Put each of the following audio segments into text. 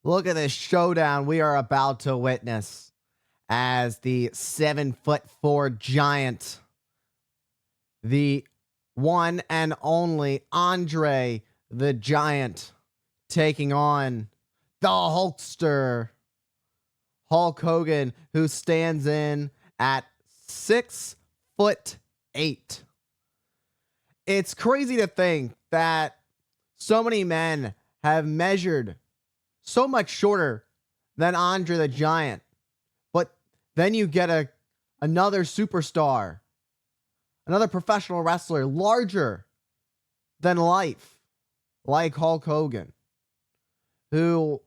Look at this showdown we are about to witness as the 7'4" giant, the one and only Andre the Giant, taking on the Hulkster, Hulk Hogan, who stands in at 6'8". It's crazy to think that so many men have measured so much shorter than Andre the Giant. But then you get another superstar, another professional wrestler larger than life, like Hulk Hogan, who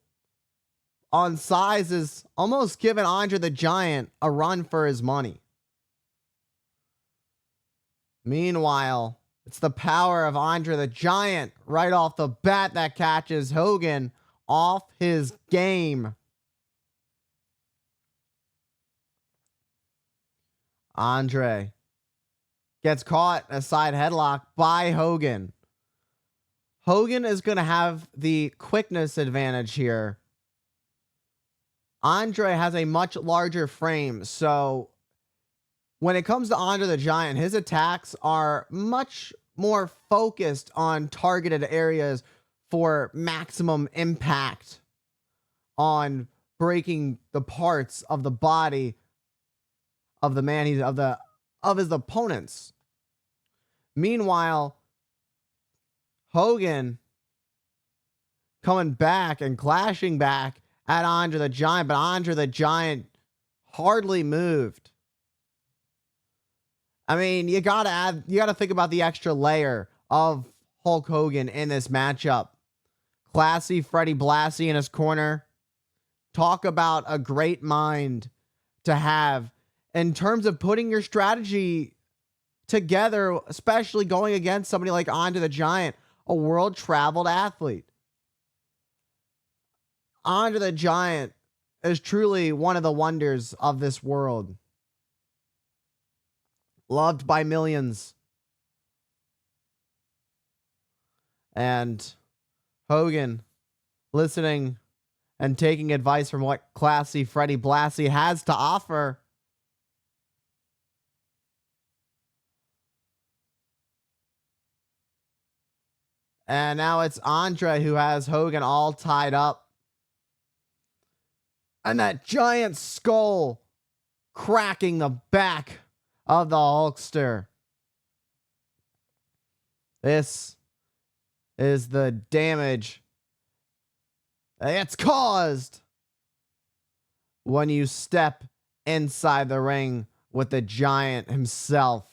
on size is almost giving Andre the Giant a run for his money. Meanwhile, it's the power of Andre the Giant right off the bat that catches Hogan off his game. Andre gets caught in a side headlock by Hogan. Hogan is going to have the quickness advantage here. Andre has a much larger frame, so when it comes to Andre the Giant, his attacks are much more focused on targeted areas for maximum impact on breaking the parts of the body of the man of his opponents. Meanwhile, Hogan coming back and clashing back at Andre the Giant, but Andre the Giant hardly moved. I mean, you gotta think about the extra layer of Hulk Hogan in this matchup. Classy Freddie Blassie in his corner. Talk about a great mind to have in terms of putting your strategy together, especially going against somebody like Andre the Giant, a world-traveled athlete. Andre the Giant is truly one of the wonders of this world. Loved by millions. And Hogan listening and taking advice from what classy Freddie Blassie has to offer. And now it's Andre who has Hogan all tied up. And that giant skull cracking the back of the Hulkster. This is the damage it's caused when you step inside the ring with the Giant himself.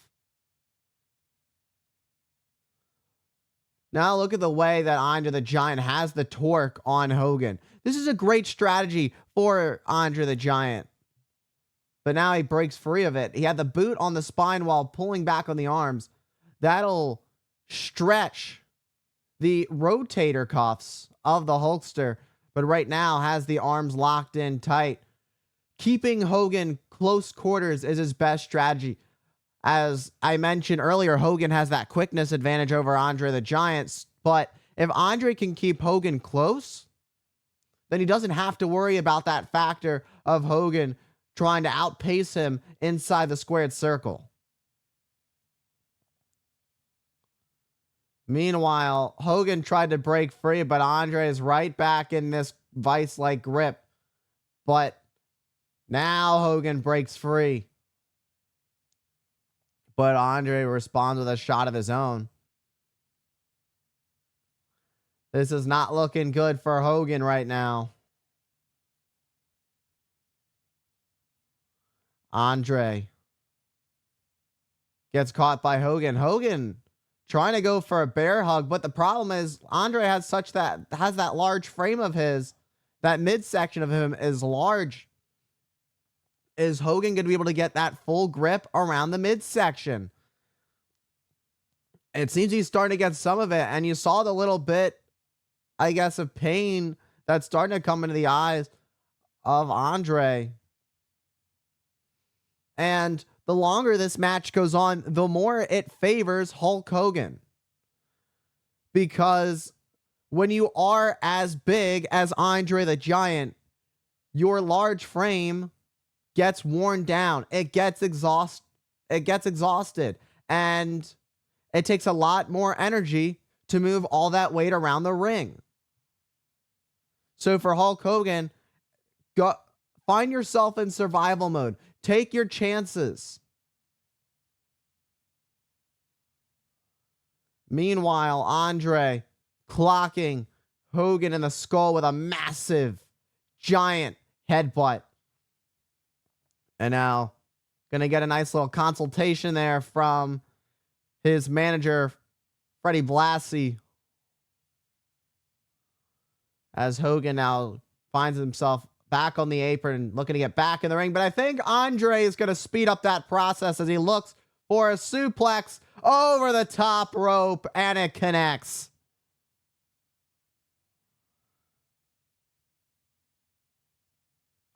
Now look at the way that Andre the Giant has the torque on Hogan. This is a great strategy for Andre the Giant. But now he breaks free of it. He had the boot on the spine while pulling back on the arms. That'll stretch the rotator cuffs of the Hulkster, but right now has the arms locked in tight. Keeping Hogan close quarters is his best strategy. As I mentioned earlier, Hogan has that quickness advantage over Andre the Giant, but if Andre can keep Hogan close, then he doesn't have to worry about that factor of Hogan trying to outpace him inside the squared circle. Meanwhile, Hogan tried to break free, but Andre is right back in this vice-like grip. But now Hogan breaks free. But Andre responds with a shot of his own. This is not looking good for Hogan right now. Andre gets caught by Hogan. Hogan trying to go for a bear hug, but the problem is Andre has that large frame of his. That midsection of him is large. Is Hogan going to be able to get that full grip around the midsection? It seems he's starting to get some of it, and you saw the little bit, I guess, of pain that's starting to come into the eyes of Andre. And the longer this match goes on, the more it favors Hulk Hogan. Because when you are as big as Andre the Giant, your large frame gets worn down. It gets exhausted. And it takes a lot more energy to move all that weight around the ring. So for Hulk Hogan, go find yourself in survival mode. Take your chances. Meanwhile, Andre clocking Hogan in the skull with a massive, giant headbutt. And now, going to get a nice little consultation there from his manager, Freddie Blassie, as Hogan now finds himself back on the apron, looking to get back in the ring. But I think Andre is going to speed up that process as he looks for a suplex over the top rope, and it connects.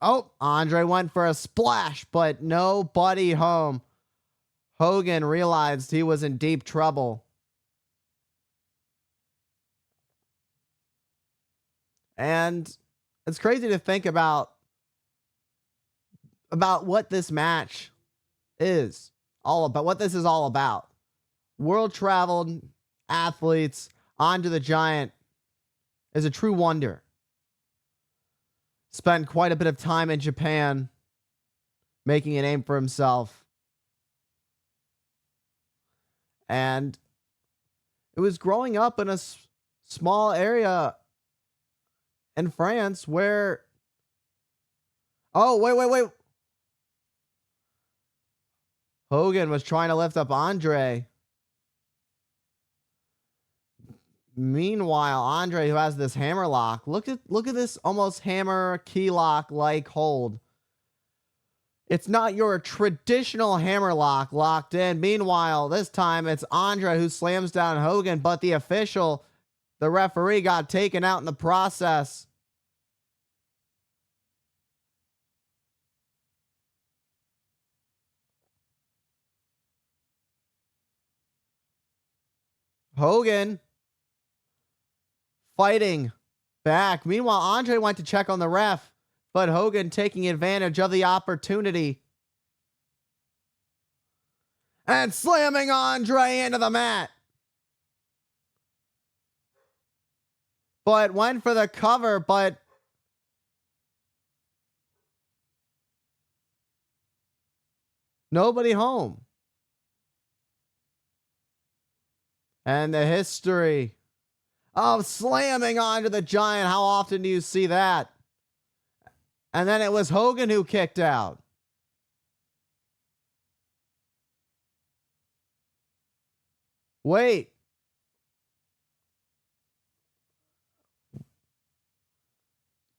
Oh, Andre went for a splash, but nobody home. Hogan realized he was in deep trouble. And it's crazy to think about what this match is all about, what this is all about. World traveled athletes, Andre the Giant is a true wonder. Spent quite a bit of time in Japan making a name for himself. And it was growing up in a small area in France where... Oh, wait. Hogan was trying to lift up Andre. Meanwhile, Andre, who has this hammer lock, look at this almost hammer key lock like hold. It's not your traditional hammer lock locked in. Meanwhile, this time it's Andre who slams down Hogan, but the official, the referee, got taken out in the process. Hogan fighting back. Meanwhile, Andre went to check on the ref, but Hogan taking advantage of the opportunity and slamming Andre into the mat. But went for the cover, but nobody home. And the history of slamming Andre the Giant. How often do you see that? And then it was Hogan who kicked out. Wait.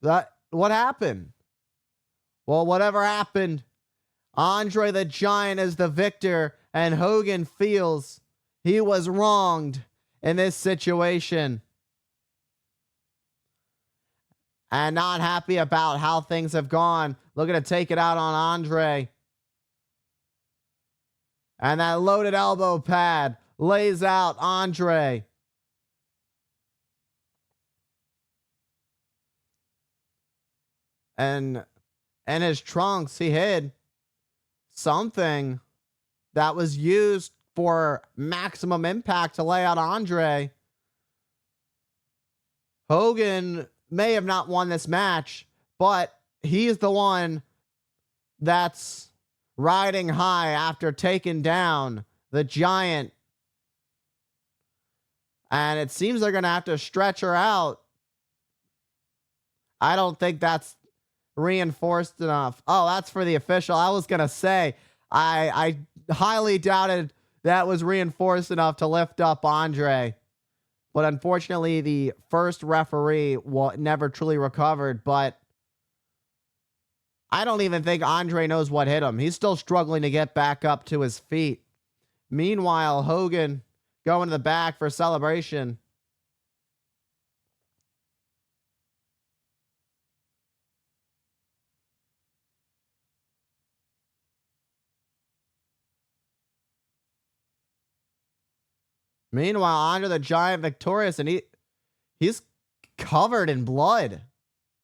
What happened? Well, whatever happened, Andre the Giant is the victor, and Hogan feels he was wronged in this situation and not happy about how things have gone. Looking to take it out on Andre. And that loaded elbow pad lays out Andre. And in his trunks, he hid something that was used for maximum impact to lay out Andre. Hogan may have not won this match, but he's the one that's riding high after taking down the Giant. And it seems they're going to have to stretch her out. I don't think that's reinforced enough. Oh, that's for the official. I was going to say, I highly doubted that was reinforced enough to lift up Andre. But unfortunately, the first referee never truly recovered. But I don't even think Andre knows what hit him. He's still struggling to get back up to his feet. Meanwhile, Hogan going to the back for celebration. Meanwhile, Andre the Giant victorious, and he's covered in blood.